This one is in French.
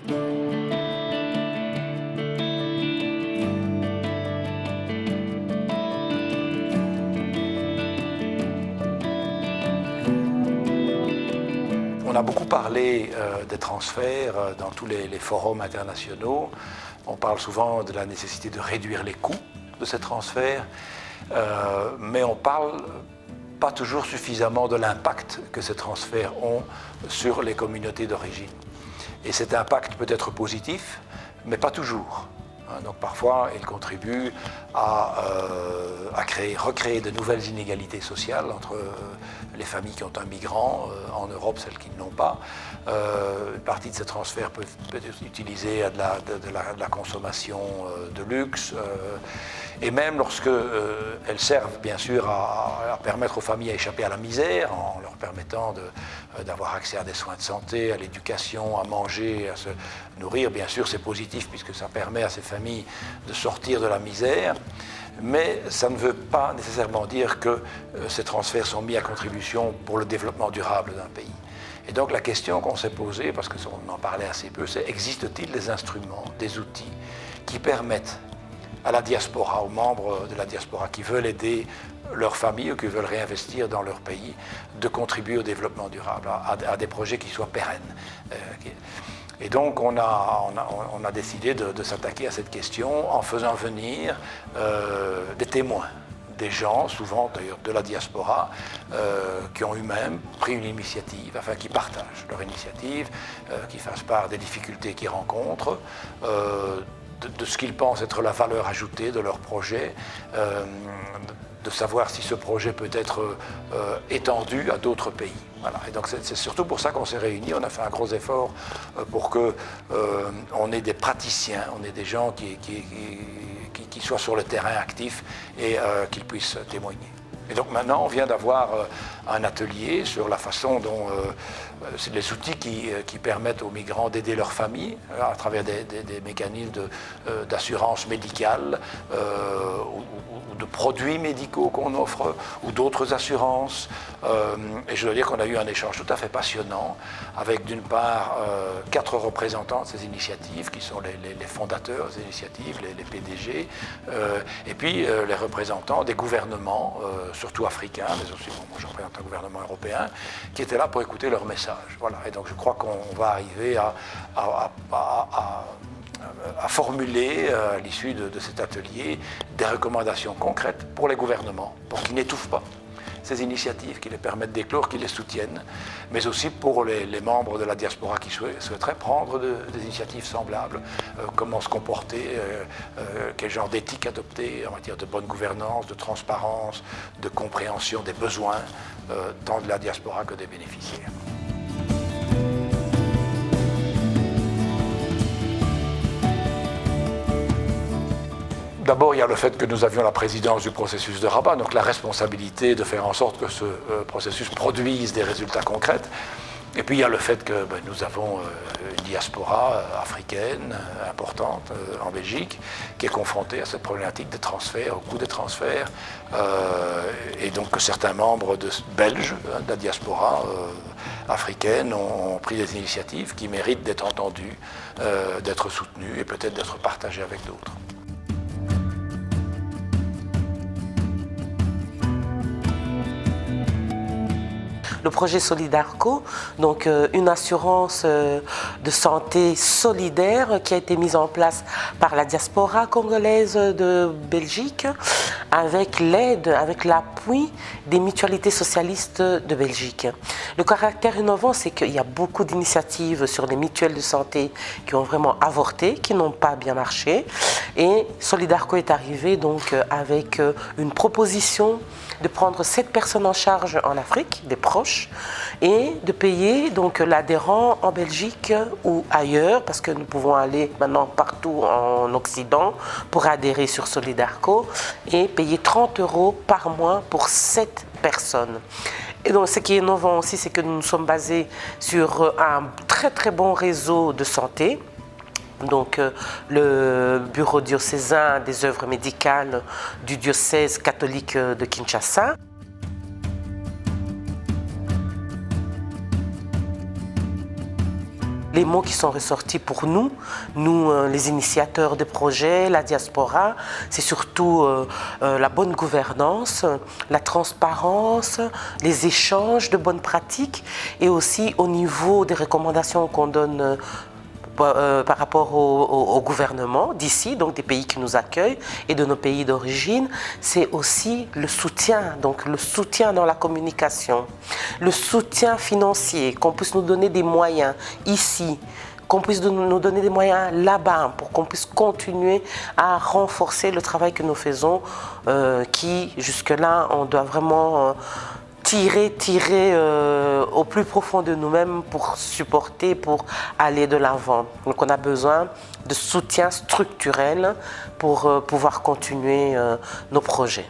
On a beaucoup parlé des transferts dans tous les forums internationaux. On parle souvent de la nécessité de réduire les coûts de ces transferts, mais on parle pas toujours suffisamment de l'impact que ces transferts ont sur les communautés d'origine. Et cet impact peut être positif, mais pas toujours. Donc parfois, il contribue à recréer de nouvelles inégalités sociales entre les familles qui ont un migrant, en Europe, celles qui ne l'ont pas. Une partie de ces transferts peut être utilisée à de la consommation de luxe, et même lorsqu'elles servent bien sûr à permettre aux familles à échapper à la misère, en leur permettant d'avoir accès à des soins de santé, à l'éducation, à manger, à se nourrir. Bien sûr, c'est positif puisque ça permet à ces familles de sortir de la misère, mais ça ne veut pas nécessairement dire que ces transferts sont mis à contribution pour le développement durable d'un pays. Et donc la question qu'on s'est posée, parce qu'on en parlait assez peu, c'est existe-t-il des instruments, des outils qui permettent à la diaspora, aux membres de la diaspora qui veulent aider leur famille ou qui veulent réinvestir dans leur pays, de contribuer au développement durable, à des projets qui soient pérennes. Et donc on a décidé de s'attaquer à cette question en faisant venir des témoins, des gens, souvent d'ailleurs de la diaspora, qui ont eux-mêmes pris une initiative, enfin qui partagent leur initiative, qui fassent part des difficultés qu'ils rencontrent, de ce qu'ils pensent être la valeur ajoutée de leur projet, de savoir si ce projet peut être étendu à d'autres pays. Voilà. Et donc c'est surtout pour ça qu'on s'est réunis. On a fait un gros effort pour qu'on ait des praticiens, on ait des gens qui soient sur le terrain actifs et qu'ils puissent témoigner. Et donc maintenant, on vient d'avoir un atelier sur la façon dont c'est les outils qui permettent aux migrants d'aider leur famille à travers des mécanismes d'assurance médicale ou de produits médicaux qu'on offre ou d'autres assurances. Et je dois dire qu'on a eu un échange tout à fait passionnant avec d'une part 4 représentants de ces initiatives qui sont les fondateurs des initiatives, les PDG, et puis les représentants des gouvernements, surtout africains, mais aussi, bon, moi je représente un gouvernement européen, qui étaient là pour écouter leur message. Voilà. Et donc je crois qu'on va arriver à formuler, à l'issue de cet atelier, des recommandations concrètes pour les gouvernements, pour qu'ils n'étouffent pas ces initiatives, qui les permettent d'éclore, qui les soutiennent, mais aussi pour les membres de la diaspora qui souhaiteraient prendre des initiatives semblables, comment se comporter, quel genre d'éthique adopter en matière de bonne gouvernance, de transparence, de compréhension des besoins, tant de la diaspora que des bénéficiaires. D'abord, il y a le fait que nous avions la présidence du processus de Rabat, donc la responsabilité de faire en sorte que ce processus produise des résultats concrets. Et puis il y a le fait que nous avons une diaspora africaine importante en Belgique qui est confrontée à cette problématique des transferts, au coût des transferts, et donc que certains membres belges de la diaspora africaine ont pris des initiatives qui méritent d'être entendues, d'être soutenues et peut-être d'être partagées avec d'autres. Le projet Solidarco, donc une assurance de santé solidaire qui a été mise en place par la diaspora congolaise de Belgique avec l'aide, avec l'appui des mutualités socialistes de Belgique. Le caractère innovant, c'est qu'il y a beaucoup d'initiatives sur les mutuelles de santé qui ont vraiment avorté, qui n'ont pas bien marché. Et Solidarco est arrivé donc avec une proposition de prendre 7 personnes en charge en Afrique, des proches, et de payer donc l'adhérent en Belgique ou ailleurs, parce que nous pouvons aller maintenant partout en Occident pour adhérer sur Solidarco, et payer 30 € par mois pour 7 personnes. Et donc ce qui est innovant aussi, c'est que nous sommes basés sur un très bon réseau de santé. Donc le bureau diocésain des œuvres médicales du diocèse catholique de Kinshasa. Les mots qui sont ressortis pour nous, les initiateurs de projets, la diaspora, c'est surtout la bonne gouvernance, la transparence, les échanges de bonnes pratiques et aussi au niveau des recommandations qu'on donne par rapport au gouvernement d'ici, donc des pays qui nous accueillent et de nos pays d'origine, c'est aussi le soutien, donc le soutien dans la communication, le soutien financier, qu'on puisse nous donner des moyens ici, qu'on puisse nous donner des moyens là-bas pour qu'on puisse continuer à renforcer le travail que nous faisons, qui jusque-là, on doit vraiment tirer au plus profond de nous-mêmes pour supporter, pour aller de l'avant. Donc on a besoin de soutien structurel pour pouvoir continuer nos projets.